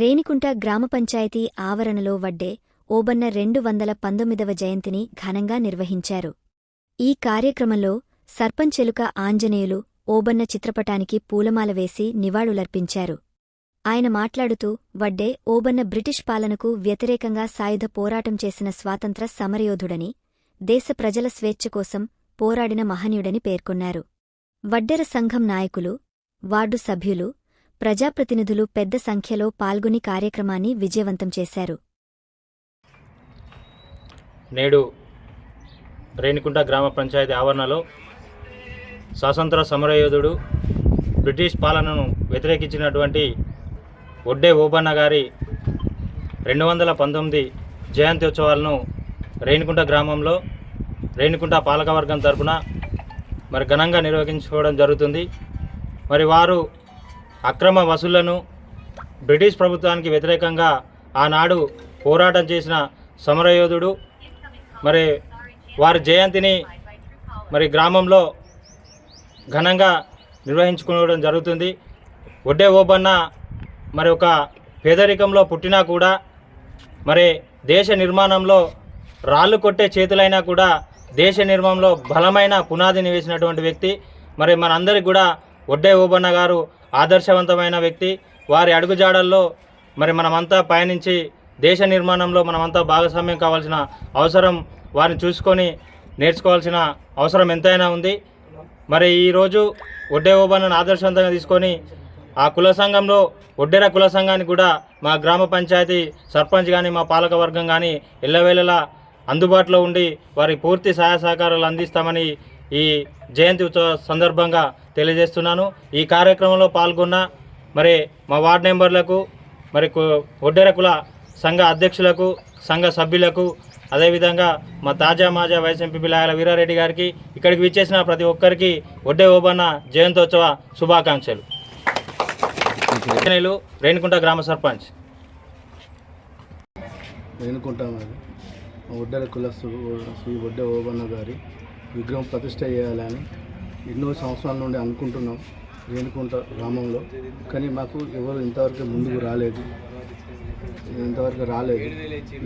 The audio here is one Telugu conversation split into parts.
రేణికుంట గ్రామ పంచాయతీ ఆవరణలో వడ్డే ఓబన్న 219వ జయంతిని ఘనంగా నిర్వహించారు. ఈ కార్యక్రమంలో సర్పంచ్ ఎలుక ఆంజనేయులు ఓబన్న చిత్రపటానికి పూలమాల వేసి నివాళులర్పించారు. ఆయన మాట్లాడుతూ వడ్డే ఓబన్న బ్రిటిష్ పాలనకు వ్యతిరేకంగా సాయుధ పోరాటం చేసిన స్వాతంత్ర సమరయోధుడని, దేశ ప్రజల స్వేచ్ఛ కోసం పోరాడిన మహనీయుడని పేర్కొన్నారు. వడ్డెర సంఘం నాయకులు, వార్డు సభ్యులు, ప్రజాప్రతినిధులు పెద్ద సంఖ్యలో పాల్గొని కార్యక్రమాన్ని విజయవంతం చేశారు. నేడు రేణికుంట గ్రామ పంచాయతీ ఆవరణలో స్వాతంత్ర సమరయోధుడు, బ్రిటిష్ పాలనను వ్యతిరేకించినటువంటి వడ్డే ఓబన్న గారి 219 జయంతి ఉత్సవాలను రేణికుంట గ్రామంలో రేణికుంట పాలకవర్గం తరపున ఘనంగా నిర్వహించుకోవడం జరుగుతుంది. వారు అక్రమ వసూళ్లను, బ్రిటిష్ ప్రభుత్వానికి వ్యతిరేకంగా ఆనాడు పోరాటం చేసిన సమరయోధుడు. వారి జయంతిని గ్రామంలో ఘనంగా నిర్వహించుకోవడం జరుగుతుంది. వడ్డే ఓబన్న ఒక పేదరికంలో పుట్టినా కూడా దేశ నిర్మాణంలో రాళ్ళు కొట్టే చేతులైనా కూడా దేశ నిర్మాణంలో బలమైన పునాదిని వేసినటువంటి వ్యక్తి. మనందరికీ కూడా వడ్డే ఓబన్న గారు ఆదర్శవంతమైన వ్యక్తి. వారి అడుగుజాడల్లో మనమంతా పయనించి దేశ నిర్మాణంలో మనమంతా భాగస్వామ్యం కావాల్సిన అవసరం, వారిని చూసుకొని నేర్చుకోవాల్సిన అవసరం ఎంతైనా ఉంది. ఈరోజు వడ్డే ఓబన్నను ఆదర్శవంతంగా తీసుకొని ఆ కుల సంఘంలో వడ్డెర కుల సంఘానికి కూడా మా గ్రామ పంచాయతీ సర్పంచ్ కానీ మా పాలకవర్గం కానీ ఎల్లవేళలా అందుబాటులో ఉండి వారి పూర్తి సహాయ సహకారాలు అందిస్తామని ఈ జయంతి ఉత్సవ సందర్భంగా తెలియజేస్తున్నాను. ఈ కార్యక్రమంలో పాల్గొన్న మా వార్డు మెంబర్లకు, వడ్డెర కుల సంఘ అధ్యక్షులకు, సంఘ సభ్యులకు, అదేవిధంగా మా తాజా మాజా వైస్ ఎంపీ లాయల వీరారెడ్డి గారికి, ఇక్కడికి విచ్చేసిన ప్రతి ఒక్కరికి వడ్డే ఓబన్న జయంతోత్సవ శుభాకాంక్షలు. రేణికుంట గ్రామ సర్పంచ్. రేణికుంట వడ్డెర కులస్తుడు శ్రీ వడ్డే ఓబన్న గారి విగ్రహం ప్రతిష్ట చేయాలని ఎన్నో సంవత్సరాల నుండి అనుకుంటున్నాం రేణికుంట గ్రామంలో. కానీ మాకు ఎవరు ఇంతవరకు ముందుకు రాలేదు.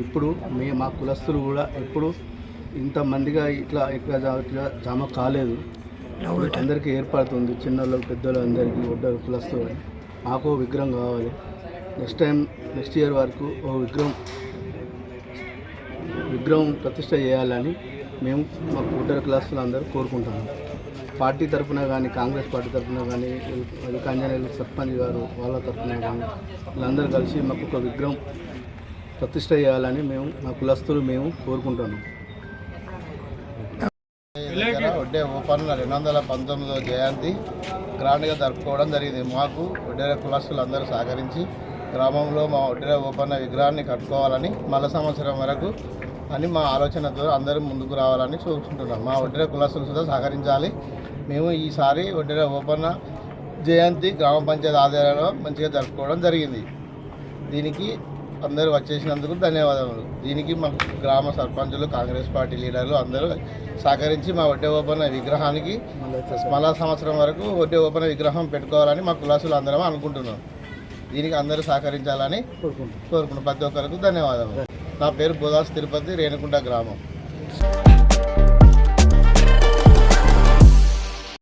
ఇప్పుడు మా కులస్తులు కూడా ఎప్పుడు ఇంతమందిగా ఇట్లా జమ కాలేదు. అందరికీ ఏర్పడుతుంది, చిన్నోళ్ళకి పెద్దోళ్ళు అందరికీ వడ్డెర కులస్తులు. మాకు విగ్రహం కావాలి. నెక్స్ట్ ఇయర్ వరకు ఓ విగ్రహం ప్రతిష్ట చేయాలని మేము మా వడ్డెర కులస్తులు అందరూ కోరుకుంటున్నాం. పార్టీ తరఫున కానీ, కాంగ్రెస్ పార్టీ తరఫున కానీ, ఆంజనేయులు సర్పంచ్ గారు వాళ్ళ తరఫున కానీ వీళ్ళందరూ కలిసి మాకు ఒక విగ్రహం ప్రతిష్ట చేయాలని మా కులస్తులు కోరుకుంటున్నాం. వడ్డే ఓబన్న 219వ జయంతి గ్రాండ్గా జరుపుకోవడం జరిగింది. మాకు వడ్డెర కులస్తులు అందరూ సహకరించి గ్రామంలో మా వడ్డెర ఓబన్న విగ్రహాన్ని కట్టుకోవాలని, మళ్ళా సంవత్సరం వరకు అని మా ఆలోచనతో అందరూ ముందుకు రావాలని చూసుకుంటున్నాం. మా వడ్డెర కులస్తులు కూడా సహకరించాలి. మేము ఈసారి వడ్డెర ఓబన్న జయంతి గ్రామ పంచాయతీ ఆధ్వర్యంలో మంచిగా జరుపుకోవడం జరిగింది. దీనికి అందరూ వచ్చేసినందుకు ధన్యవాదాలు. దీనికి మా గ్రామ సర్పంచులు, కాంగ్రెస్ పార్టీ లీడర్లు అందరూ సహకరించి మా వడ్డే ఓబన్న విగ్రహానికి మళ్ళా సంవత్సరం వరకు వడ్డే ఓబన్న విగ్రహం పెట్టుకోవాలని మా కులాసులు అందరం అనుకుంటున్నాం. దీనికి అందరూ సహకరించాలని కోరుకుంటున్నాం. ప్రతి ఒక్కరికి ధన్యవాదాలు. నా పేరు బోదాస్ తిరుపతి, రేణికుంట గ్రామం.